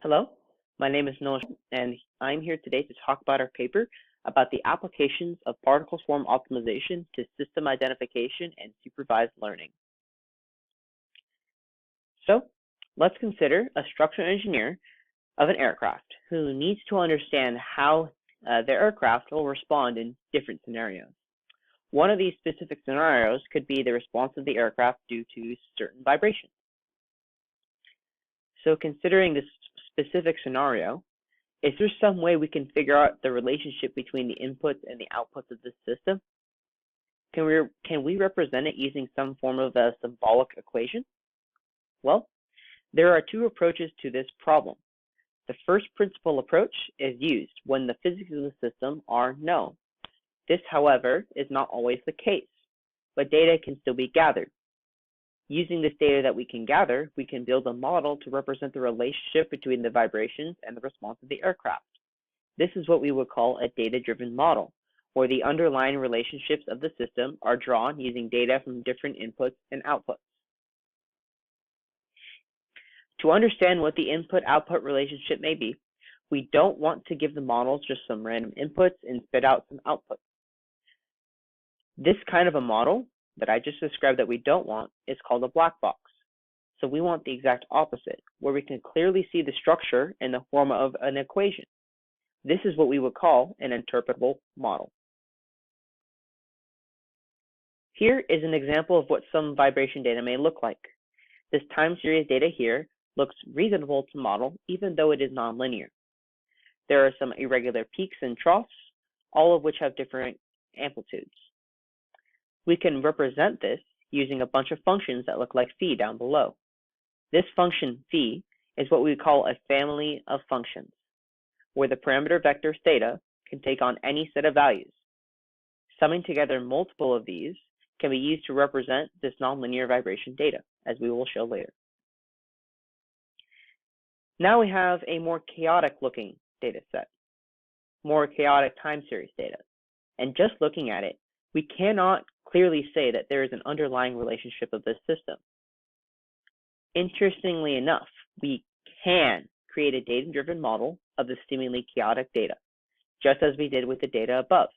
Hello, my name is Noah, and I'm here today to talk about our paper about the applications of particle swarm optimization to system identification and supervised learning. So, let's consider a structural engineer of an aircraft who needs to understand how their aircraft will respond in different scenarios. One of these specific scenarios could be the response of the aircraft due to certain vibrations. So, considering this specific scenario, is there some way we can figure out the relationship between the inputs and the outputs of this system? Can we represent it using some form of a symbolic equation? Well, there are two approaches to this problem. The first principal approach is used when the physics of the system are known. This, however, is not always the case, but data can still be gathered. Using this data that we can gather, we can build a model to represent the relationship between the vibrations and the response of the aircraft. This is what we would call a data-driven model, where the underlying relationships of the system are drawn using data from different inputs and outputs. To understand what the input-output relationship may be, we don't want to give the models just some random inputs and spit out some outputs. This kind of a model that I just described that we don't want is called a black box. So we want the exact opposite, where we can clearly see the structure in the form of an equation. This is what we would call an interpretable model. Here is an example of what some vibration data may look like. This time series data here looks reasonable to model, even though it is nonlinear. There are some irregular peaks and troughs, all of which have different amplitudes. We can represent this using a bunch of functions that look like phi down below. This function phi is what we call a family of functions, where the parameter vector theta can take on any set of values. Summing together multiple of these can be used to represent this nonlinear vibration data, as we will show later. Now we have a more chaotic looking data set, more chaotic time series data. And just looking at it, we cannot clearly say that there is an underlying relationship of this system. Interestingly enough, we can create a data-driven model of the seemingly chaotic data, just as we did with the data above.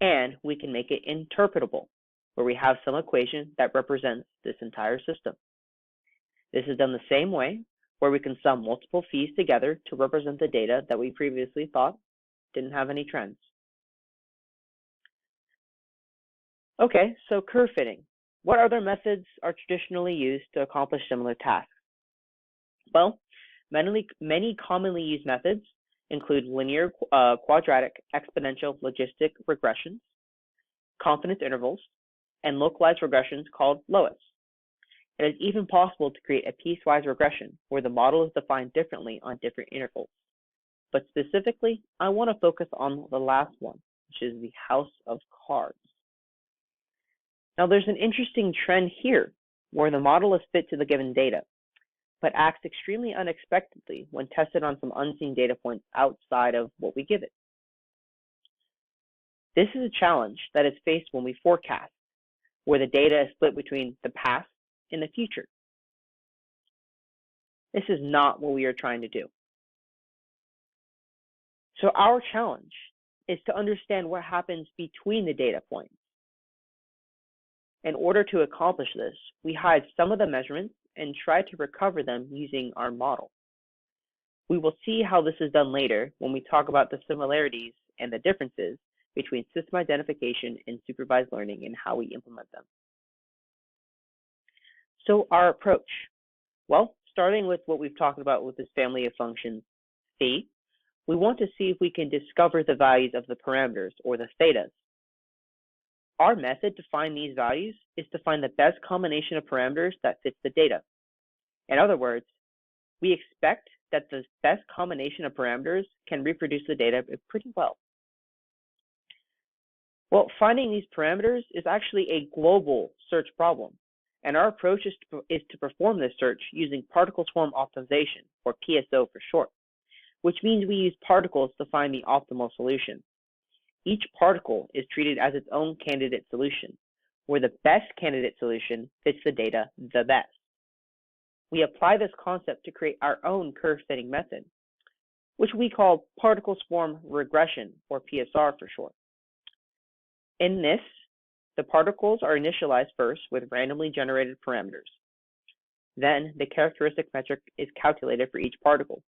And we can make it interpretable, where we have some equation that represents this entire system. This is done the same way, where we can sum multiple phis together to represent the data that we previously thought didn't have any trends. Okay, so curve fitting. What other methods are traditionally used to accomplish similar tasks? Well, many commonly used methods include linear, quadratic, exponential, logistic regressions, confidence intervals, and localized regressions called LOIS. It is even possible to create a piecewise regression where the model is defined differently on different intervals. But specifically, I want to focus on the last one, which is the house of cards. Now, there's an interesting trend here where the model is fit to the given data, but acts extremely unexpectedly when tested on some unseen data points outside of what we give it. This is a challenge that is faced when we forecast, where the data is split between the past and the future. This is not what we are trying to do. So our challenge is to understand what happens between the data points. In order to accomplish this, we hide some of the measurements and try to recover them using our model. We will see how this is done later when we talk about the similarities and the differences between system identification and supervised learning and how we implement them. So our approach, well, starting with what we've talked about with this family of functions, phi, we want to see if we can discover the values of the parameters, or the thetas. Our method to find these values is to find the best combination of parameters that fits the data. In other words, we expect that the best combination of parameters can reproduce the data pretty well. Well, finding these parameters is actually a global search problem, and our approach is to perform this search using particle swarm optimization, or PSO for short, which means we use particles to find the optimal solution. Each particle is treated as its own candidate solution, where the best candidate solution fits the data the best. we apply this concept to create our own curve-fitting method, which we call particle swarm regression, or PSR for short. In this, the particles are initialized first with randomly generated parameters. Then the characteristic metric is calculated for each particle.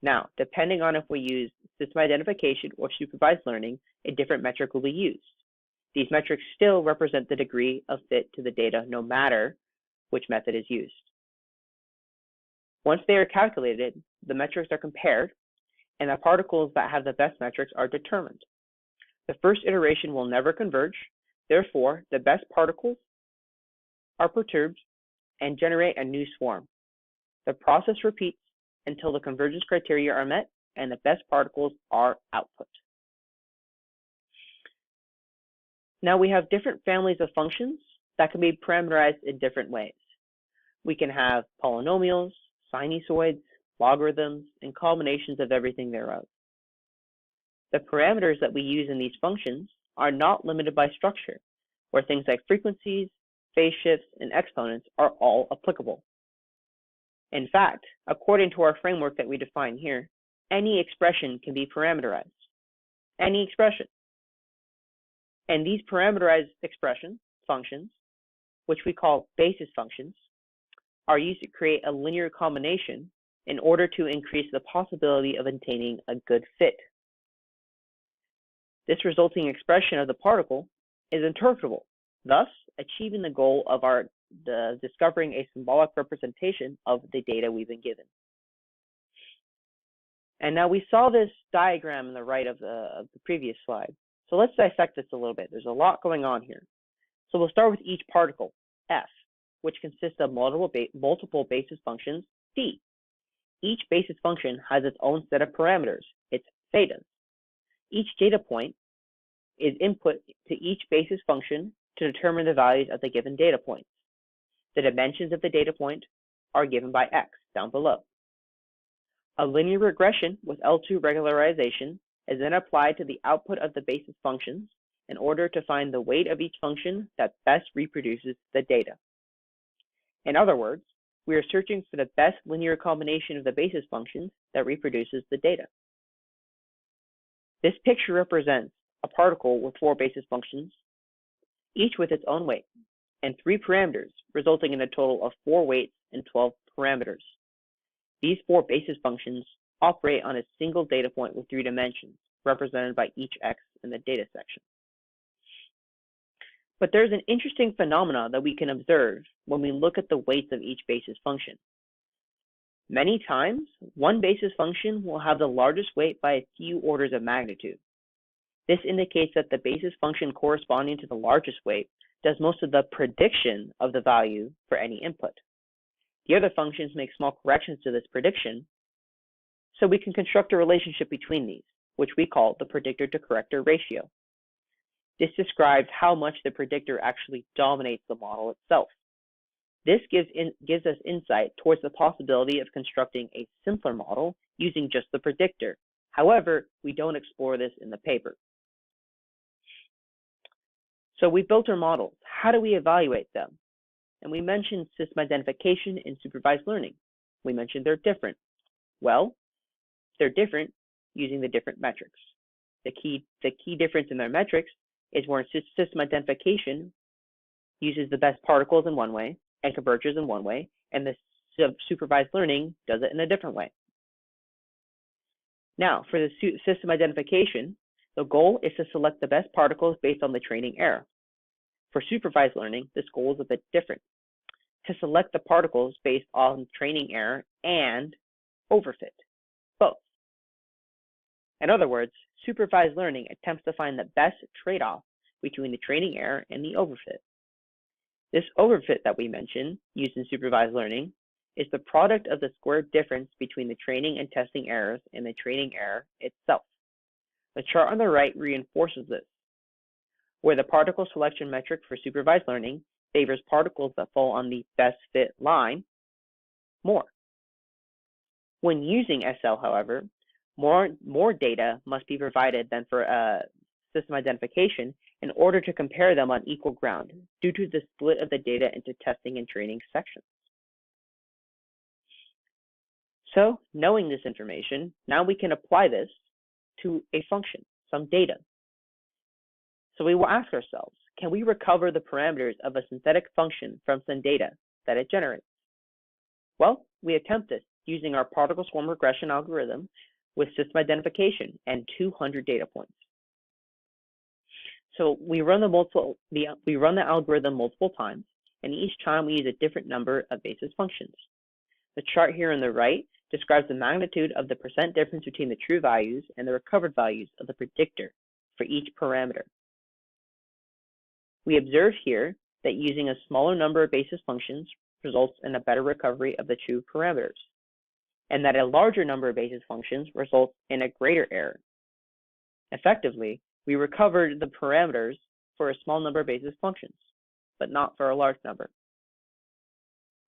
Now, depending on if we use system identification or supervised learning, a different metric will be used. These metrics still represent the degree of fit to the data no matter which method is used. Once they are calculated, the metrics are compared, and the particles that have the best metrics are determined. The first iteration will never converge, therefore, the best particles are perturbed and generate a new swarm. The process repeats until the convergence criteria are met and the best particles are output. Now we have different families of functions that can be parameterized in different ways. We can have polynomials, sinusoids, logarithms, and combinations of everything thereof. The parameters that we use in these functions are not limited by structure, where things like frequencies, phase shifts, and exponents are all applicable. In fact, according to our framework that we define here, any expression can be parameterized. Any expression. And these parameterized functions, which we call basis functions, are used to create a linear combination in order to increase the possibility of attaining a good fit. This resulting expression of the particle is interpretable, thus achieving the goal of discovering a symbolic representation of the data we've been given. And now we saw this diagram on the right of the previous slide. So let's dissect this a little bit. There's a lot going on here. So we'll start with each particle, f, which consists of multiple basis functions, d. Each basis function has its own set of parameters, its thetas. Each data point is input to each basis function to determine the values of the given data points. The dimensions of the data point are given by x down below. A linear regression with L2 regularization is then applied to the output of the basis functions in order to find the weight of each function that best reproduces the data. In other words, we are searching for the best linear combination of the basis functions that reproduces the data. This picture represents a particle with 4 basis functions, each with its own weight, and 3 parameters, resulting in a total of 4 weights and 12 parameters. These 4 basis functions operate on a single data point with 3 dimensions, represented by each x in the data section. But there's an interesting phenomena that we can observe when we look at the weights of each basis function. Many times, one basis function will have the largest weight by a few orders of magnitude. This indicates that the basis function corresponding to the largest weight does most of the prediction of the value for any input. The other functions make small corrections to this prediction, so we can construct a relationship between these, which we call the predictor to corrector ratio. This describes how much the predictor actually dominates the model itself. This gives us insight towards the possibility of constructing a simpler model using just the predictor. However, we don't explore this in the paper. So we built our models. How do we evaluate them? And we mentioned system identification and supervised learning. We mentioned they're different. Well, they're different using the different metrics. The key difference in their metrics is where system identification uses the best particles in one way and converges in one way, and the supervised learning does it in a different way. Now, for the system identification, the goal is to select the best particles based on the training error. For supervised learning, this goal is a bit different, to select the particles based on training error and overfit, both. In other words, supervised learning attempts to find the best trade-off between the training error and the overfit. This overfit that we mentioned, used in supervised learning, is the product of the squared difference between the training and testing errors and the training error itself. The chart on the right reinforces this, where the particle selection metric for supervised learning favors particles that fall on the best fit line more. When using SL, however, more data must be provided than for system identification in order to compare them on equal ground due to the split of the data into testing and training sections. So knowing this information, now we can apply this to a function, some data. So we will ask ourselves, can we recover the parameters of a synthetic function from some data that it generates? Well, we attempt this using our particle swarm regression algorithm with system identification and 200 data points. So we run the algorithm multiple times, and each time we use a different number of basis functions. The chart here on the right describes the magnitude of the percent difference between the true values and the recovered values of the predictor for each parameter. We observe here that using a smaller number of basis functions results in a better recovery of the true parameters, and that a larger number of basis functions results in a greater error. Effectively, we recovered the parameters for a small number of basis functions, but not for a large number.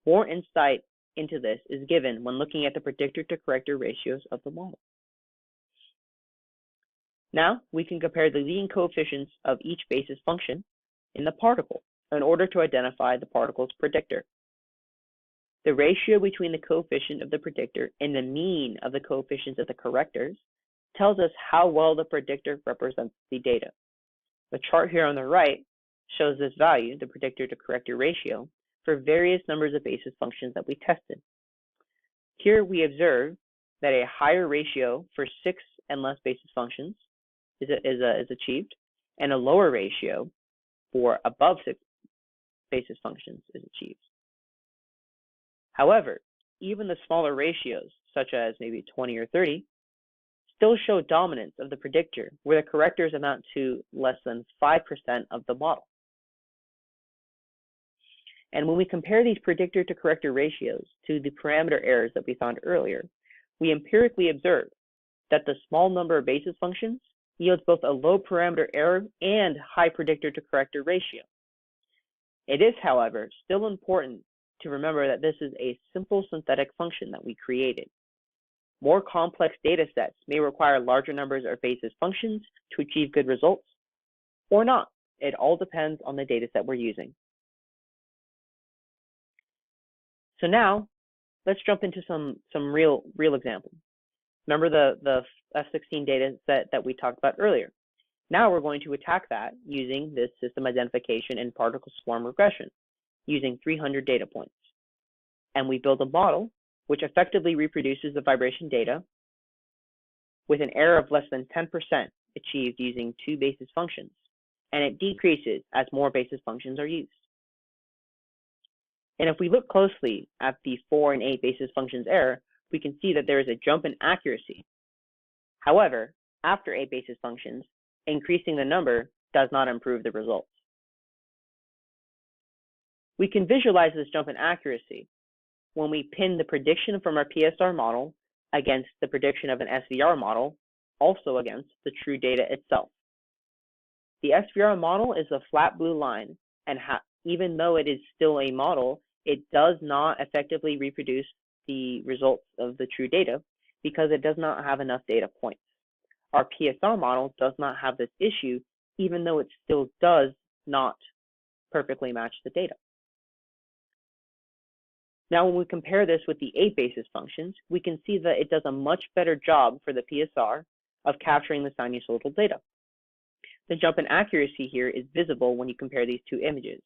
More insight into this is given when looking at the predictor to corrector ratios of the model. Now, we can compare the leading coefficients of each basis function in the particle in order to identify the particle's predictor. The ratio between the coefficient of the predictor and the mean of the coefficients of the correctors tells us how well the predictor represents the data. The chart here on the right shows this value, the predictor to corrector ratio, for various numbers of basis functions that we tested. Here we observe that a higher ratio for 6 and less basis functions is achieved, and a lower ratio for above 6 basis functions is achieved. However, even the smaller ratios, such as maybe 20 or 30, still show dominance of the predictor, where the correctors amount to less than 5% of the model. And when we compare these predictor to corrector ratios to the parameter errors that we found earlier, we empirically observe that the small number of basis functions yields both a low parameter error and high predictor to corrector ratio. It is, however, still important to remember that this is a simple synthetic function that we created. More complex data sets may require larger numbers of basis functions to achieve good results, or not. It all depends on the data set we're using. So now, let's jump into some real examples. Remember the F16 data set that we talked about earlier. Now we're going to attack that using this system identification and particle swarm regression, using 300 data points. And we build a model which effectively reproduces the vibration data with an error of less than 10% achieved using 2 basis functions, and it decreases as more basis functions are used. And if we look closely at the 4 and 8 basis functions error, we can see that there is a jump in accuracy. However, after 8 basis functions, increasing the number does not improve the results. We can visualize this jump in accuracy when we pin the prediction from our PSR model against the prediction of an SVR model, also against the true data itself. The SVR model is a flat blue line, and even though it is still a model, it does not effectively reproduce the results of the true data because it does not have enough data points. Our PSR model does not have this issue, even though it still does not perfectly match the data. Now, when we compare this with the 8 basis functions, we can see that it does a much better job for the PSR of capturing the sinusoidal data. The jump in accuracy here is visible when you compare these two images.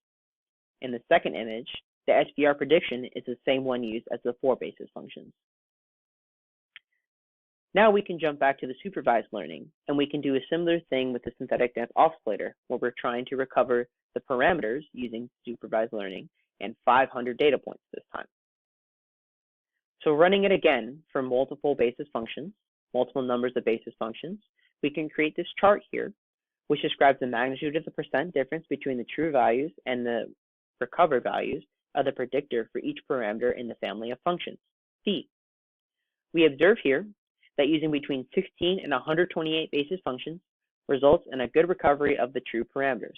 In the second image, the SVR prediction is the same one used as the 4 basis functions. Now we can jump back to the supervised learning, and we can do a similar thing with the synthetic dance oscillator, where we're trying to recover the parameters using supervised learning and 500 data points this time. So running it again for multiple basis functions, multiple numbers of basis functions, we can create this chart here, which describes the magnitude of the percent difference between the true values and the recovered values of the predictor for each parameter in the family of functions, phi. We observe here that using between 16 and 128 basis functions results in a good recovery of the true parameters.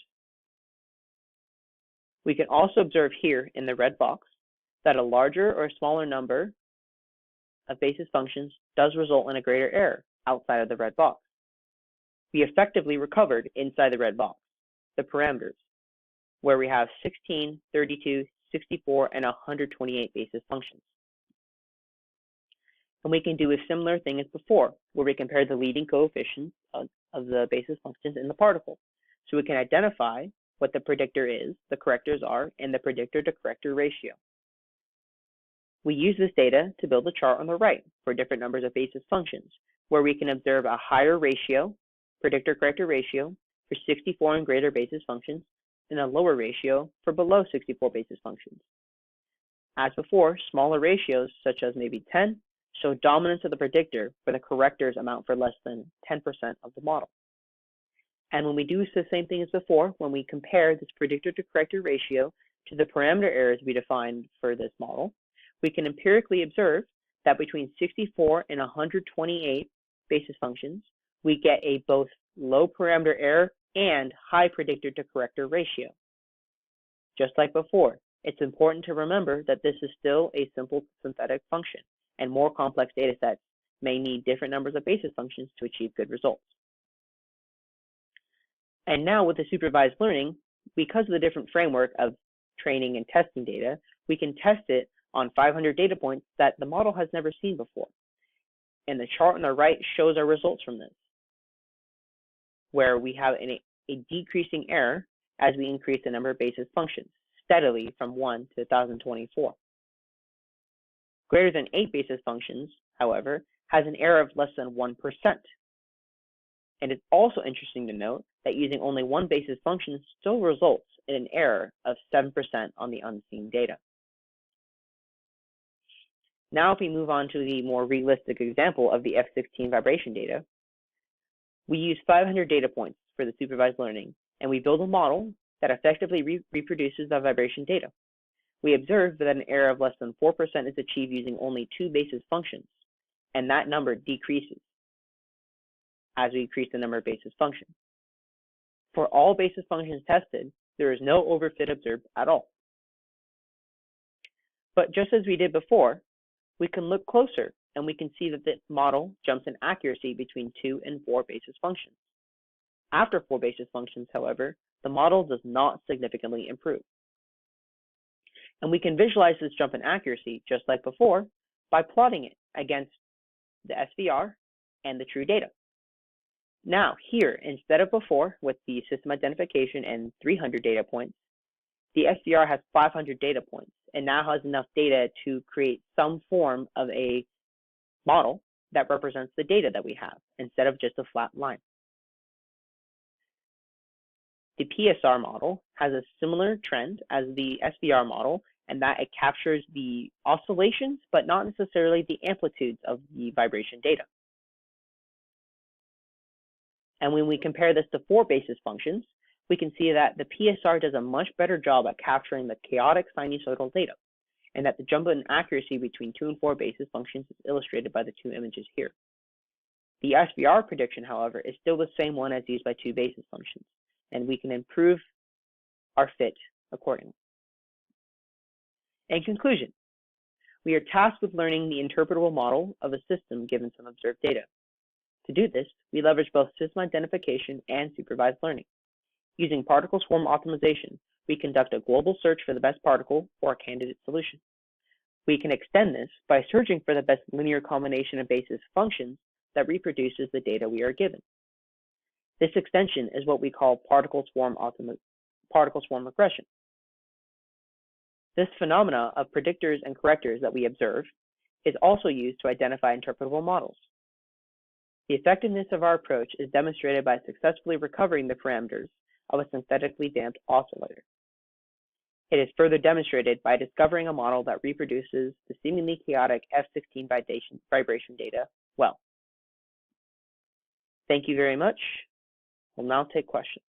We can also observe here in the red box that a larger or smaller number of basis functions does result in a greater error outside of the red box. We effectively recovered inside the red box the parameters, where we have 16, 32, 64, and 128 basis functions. And we can do a similar thing as before, where we compare the leading coefficients of the basis functions in the particle. So we can identify what the predictor is, the correctors are, and the predictor to corrector ratio. We use this data to build a chart on the right for different numbers of basis functions, where we can observe a higher ratio, predictor-corrector ratio, for 64 and greater basis functions, and a lower ratio for below 64 basis functions. As before, smaller ratios, such as maybe 10, show dominance of the predictor, where the correctors amount for less than 10% of the model. And when we do the same thing as before, when we compare this predictor to corrector ratio to the parameter errors we defined for this model, we can empirically observe that between 64 and 128 basis functions, we get a both low parameter error and high predictor to corrector ratio. Just like before, it's important to remember that this is still a simple synthetic function, and more complex data sets may need different numbers of basis functions to achieve good results. And now with the supervised learning, because of the different framework of training and testing data, we can test it on 500 data points that the model has never seen before. And the chart on the right shows our results from this, where we have a decreasing error as we increase the number of basis functions steadily from 1 to 1024. Greater than 8 basis functions, however, has an error of less than 1%. And it's also interesting to note that using only one basis function still results in an error of 7% on the unseen data. Now, if we move on to the more realistic example of the F16 vibration data, we use 500 data points for the supervised learning, and we build a model that effectively reproduces the vibration data. We observe that an error of less than 4% is achieved using only 2 basis functions, and that number decreases as we increase the number of basis functions. For all basis functions tested, there is no overfit observed at all. But just as we did before, we can look closer and we can see that the model jumps in accuracy between 2 and 4 basis functions. After 4 basis functions, however, the model does not significantly improve. And we can visualize this jump in accuracy, just like before, by plotting it against the SVR and the true data. Now, here, instead of before, with the system identification and 300 data points, the SVR has 500 data points and now has enough data to create some form of a model that represents the data that we have, instead of just a flat line. The PSR model has a similar trend as the SVR model, and that it captures the oscillations, but not necessarily the amplitudes of the vibration data. And when we compare this to 4 basis functions, we can see that the PSR does a much better job at capturing the chaotic sinusoidal data, and that the jump in accuracy between 2 and 4 basis functions is illustrated by the 2 images here. The SVR prediction, however, is still the same one as used by 2 basis functions, and we can improve our fit accordingly. In conclusion, we are tasked with learning the interpretable model of a system given some observed data. To do this, we leverage both system identification and supervised learning. Using particle swarm optimization, we conduct a global search for the best particle or a candidate solution. We can extend this by searching for the best linear combination of basis functions that reproduces the data we are given. This extension is what we call particle swarm regression. This phenomena of predictors and correctors that we observe is also used to identify interpretable models. The effectiveness of our approach is demonstrated by successfully recovering the parameters of a synthetically damped oscillator. It is further demonstrated by discovering a model that reproduces the seemingly chaotic F16 vibration data well. Thank you very much. We'll now take questions.